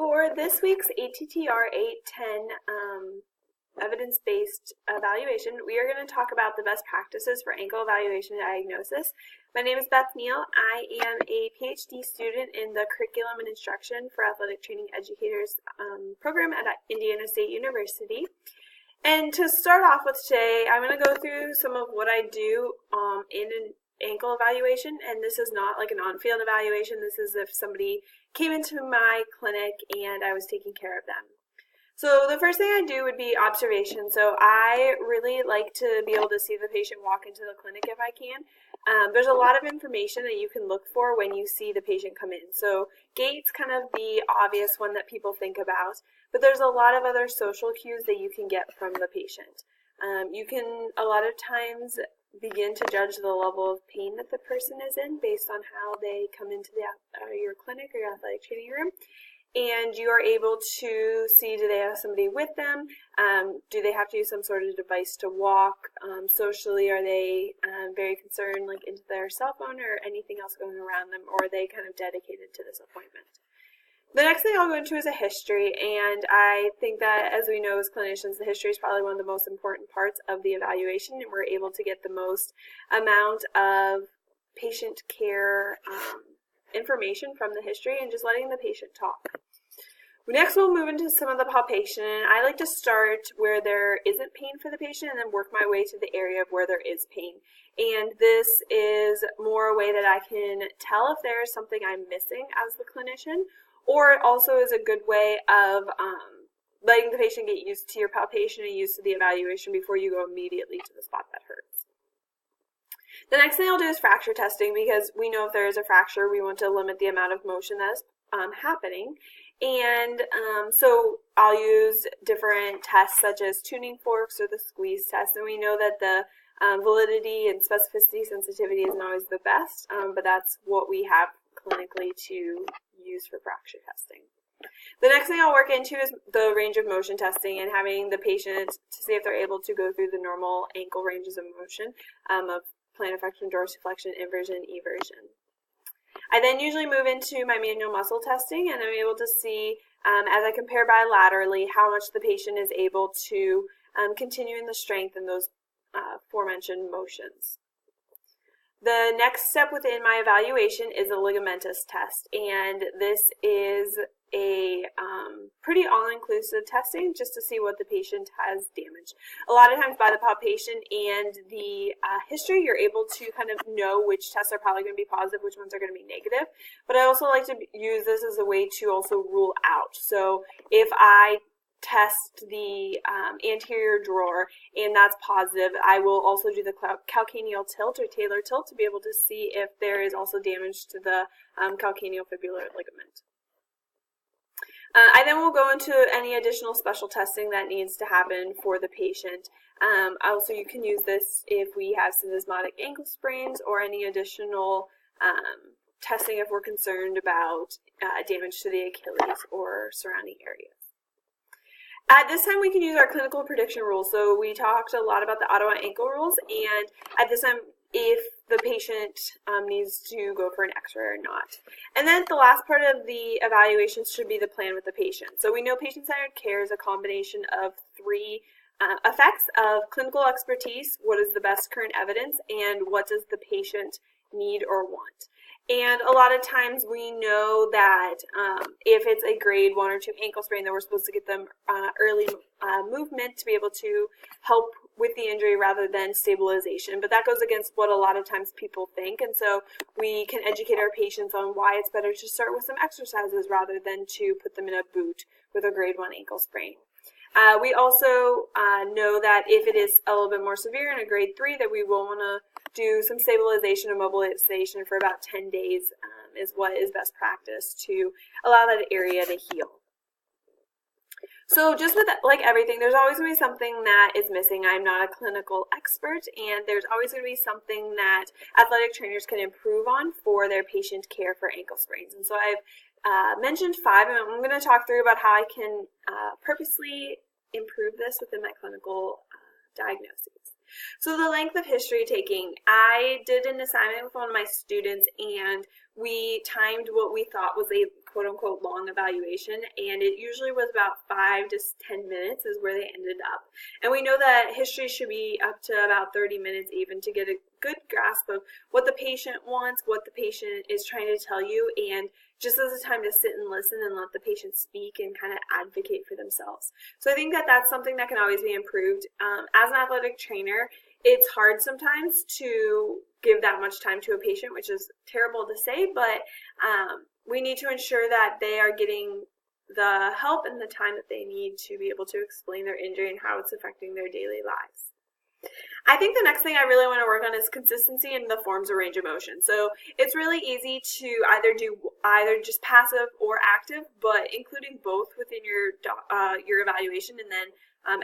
For this week's ATTR 810 evidence-based evaluation, we are going to talk about the best practices for ankle evaluation and diagnosis. My name is Beth Neal. I am a PhD student in the Curriculum and Instruction for Athletic Training Educators program at Indiana State University. And to start off with today, I'm going to go through some of what I do in an ankle evaluation, and this is not like an on-field evaluation. This is if somebody came into my clinic and I was taking care of them. So the first thing I do would be observation. So I really like to be able to see the patient walk into the clinic if I can. There's a lot of information that you can look for when you see the patient come in. So gait's kind of the obvious one that people think about, but there's a lot of other social cues that you can get from the patient. You can a lot of times begin to judge the level of pain that the person is in based on how they come into your clinic or your athletic training room. And you are able to see, do they have somebody with them? Do they have to use some sort of device to walk? Socially, are they very concerned, like into their cell phone or anything else going around them, or are they kind of dedicated to this appointment? The next thing I'll go into is a history, and I think that, as we know as clinicians, the history is probably one of the most important parts of the evaluation, and we're able to get the most amount of patient care information from the history and just letting the patient talk. Next, we'll move into some of the palpation, and I like to start where there isn't pain for the patient and then work my way to the area of where there is pain. And this is more a way that I can tell if there is something I'm missing as the clinician, or it also is a good way of letting the patient get used to your palpation and used to the evaluation before you go immediately to the spot that hurts. The next thing I'll do is fracture testing, because we know if there is a fracture, we want to limit the amount of motion that's happening. And so I'll use different tests such as tuning forks or the squeeze test, and we know that the validity and specificity sensitivity isn't always the best, but that's what we have clinically to use for fracture testing. The next thing I'll work into is the range of motion testing and having the patient to see if they're able to go through the normal ankle ranges of motion of plantar flexion, dorsiflexion, inversion, eversion. I then usually move into my manual muscle testing, and I'm able to see, as I compare bilaterally, how much the patient is able to continue in the strength in those aforementioned motions. The next step within my evaluation is a ligamentous test, and this is a pretty all-inclusive testing just to see what the patient has damaged. A lot of times by the palpation and the history, you're able to kind of know which tests are probably going to be positive, which ones are going to be negative, but I also like to use this as a way to also rule out. So if I test the anterior drawer and that's positive, I will also do the calcaneal tilt or talar tilt to be able to see if there is also damage to the calcaneofibular ligament. I then will go into any additional special testing that needs to happen for the patient. Also, you can use this if we have syndesmotic ankle sprains or any additional testing if we're concerned about damage to the Achilles or surrounding areas. At this time, we can use our clinical prediction rules. So we talked a lot about the Ottawa ankle rules, and at this time, if the patient needs to go for an x-ray or not. And then the last part of the evaluation should be the plan with the patient. So we know patient-centered care is a combination of three effects of clinical expertise, what is the best current evidence, and what does the patient need or want. And a lot of times we know that if it's a grade 1 or 2 ankle sprain, that we're supposed to get them early movement to be able to help with the injury rather than stabilization. But that goes against what a lot of times people think. And so we can educate our patients on why it's better to start with some exercises rather than to put them in a boot with a grade 1 ankle sprain. We also know that if it is a little bit more severe in a grade 3, that we will want to do some stabilization and mobilization for about 10 days is what is best practice to allow that area to heal. So just with like everything, there's always going to be something that is missing. I'm not a clinical expert, and there's always going to be something that athletic trainers can improve on for their patient care for ankle sprains. And so I've mentioned 5, and I'm going to talk through about how I can purposely improve this within my clinical diagnoses. So the length of history taking, I did an assignment with one of my students, and we timed what we thought was a quote-unquote long evaluation, and it usually was about 5 to 10 minutes is where they ended up. And we know that history should be up to about 30 minutes even to get a good grasp of what the patient wants, what the patient is trying to tell you, and just as a time to sit and listen and let the patient speak and kind of advocate for themselves. So I think that that's something that can always be improved. As an athletic trainer, it's hard sometimes to give that much time to a patient, which is terrible to say, but we need to ensure that they are getting the help and the time that they need to be able to explain their injury and how it's affecting their daily lives. I think the next thing I really want to work on is consistency in the forms of range of motion. So it's really easy to either do just passive or active, but including both within your evaluation and then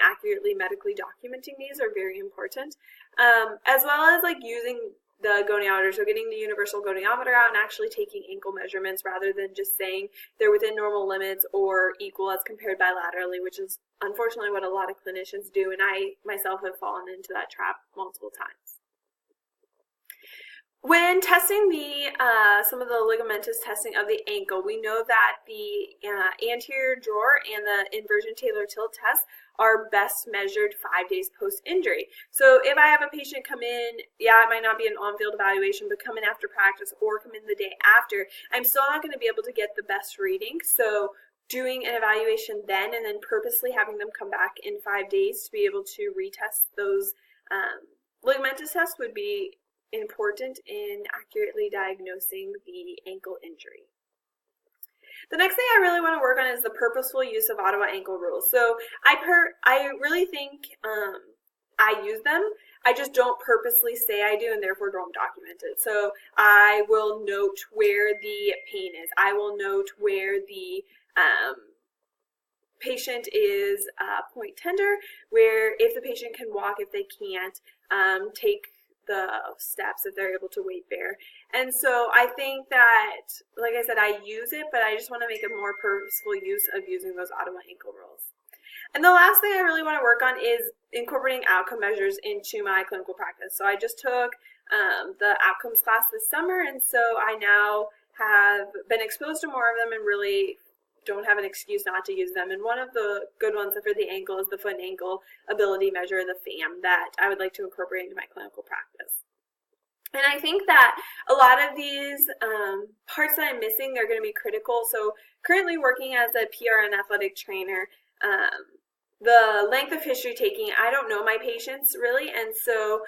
accurately medically documenting these are very important, as well as like using the goniometer, so getting the universal goniometer out and actually taking ankle measurements rather than just saying they're within normal limits or equal as compared bilaterally, which is unfortunately what a lot of clinicians do, and I myself have fallen into that trap multiple times. When testing some of the ligamentous testing of the ankle, we know that the anterior drawer and the inversion talar tilt test are best measured 5 days post-injury. So if I have a patient come in, yeah, it might not be an on-field evaluation, but come in after practice or come in the day after, I'm still not going to be able to get the best reading. So doing an evaluation then and then purposely having them come back in 5 days to be able to retest those ligamentous tests would be important in accurately diagnosing the ankle injury. The next thing I really want to work on is the purposeful use of Ottawa ankle rules. So I really think I use them. I just don't purposely say I do and therefore don't document it. So I will note where the pain is. I will note where the patient is point tender, where if the patient can walk, if they can't, take the steps if they're able to weight bear. And so I think that, like I said, I use it, but I just want to make a more purposeful use of using those Ottawa ankle rules. And the last thing I really want to work on is incorporating outcome measures into my clinical practice. So I just took the outcomes class this summer, and so I now have been exposed to more of them and really don't have an excuse not to use them. And one of the good ones for the ankle is the foot and ankle ability measure, the FAM, that I would like to incorporate into my clinical practice. And I think that a lot of these parts that I'm missing are going to be critical. So currently working as a PRN athletic trainer, the length of history taking, I don't know my patients really, and so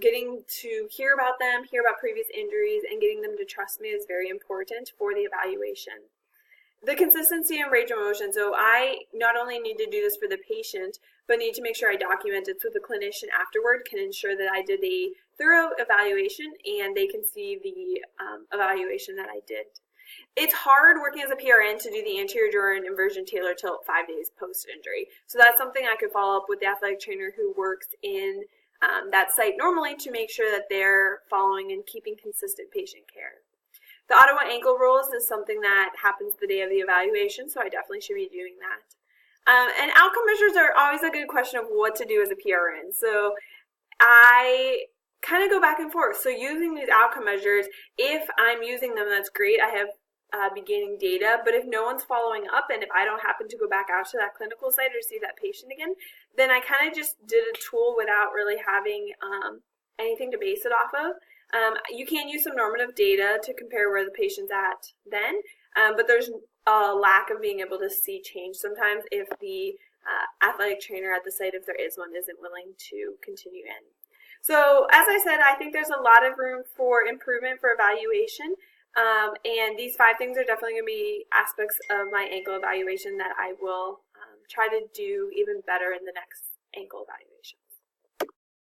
getting to hear about them, hear about previous injuries, and getting them to trust me is very important for the evaluation. The consistency and range of motion, so I not only need to do this for the patient, but need to make sure I document it so the clinician afterward can ensure that I did a thorough evaluation and they can see the evaluation that I did. It's hard working as a PRN to do the anterior drawer and inversion talar tilt 5 days post-injury. So that's something I could follow up with the athletic trainer who works in that site normally to make sure that they're following and keeping consistent patient care. The Ottawa ankle rules is something that happens the day of the evaluation, so I definitely should be doing that. And outcome measures are always a good question of what to do as a PRN. So I kind of go back and forth. So using these outcome measures, if I'm using them, that's great. I have beginning data, but if no one's following up and if I don't happen to go back out to that clinical site or see that patient again, then I kind of just did a tool without really having anything to base it off of. You can use some normative data to compare where the patient's at then, but there's a lack of being able to see change sometimes if the athletic trainer at the site, if there is one, isn't willing to continue in. So as I said, I think there's a lot of room for improvement for evaluation, and these 5 things are definitely going to be aspects of my ankle evaluation that I will try to do even better in the next ankle evaluation.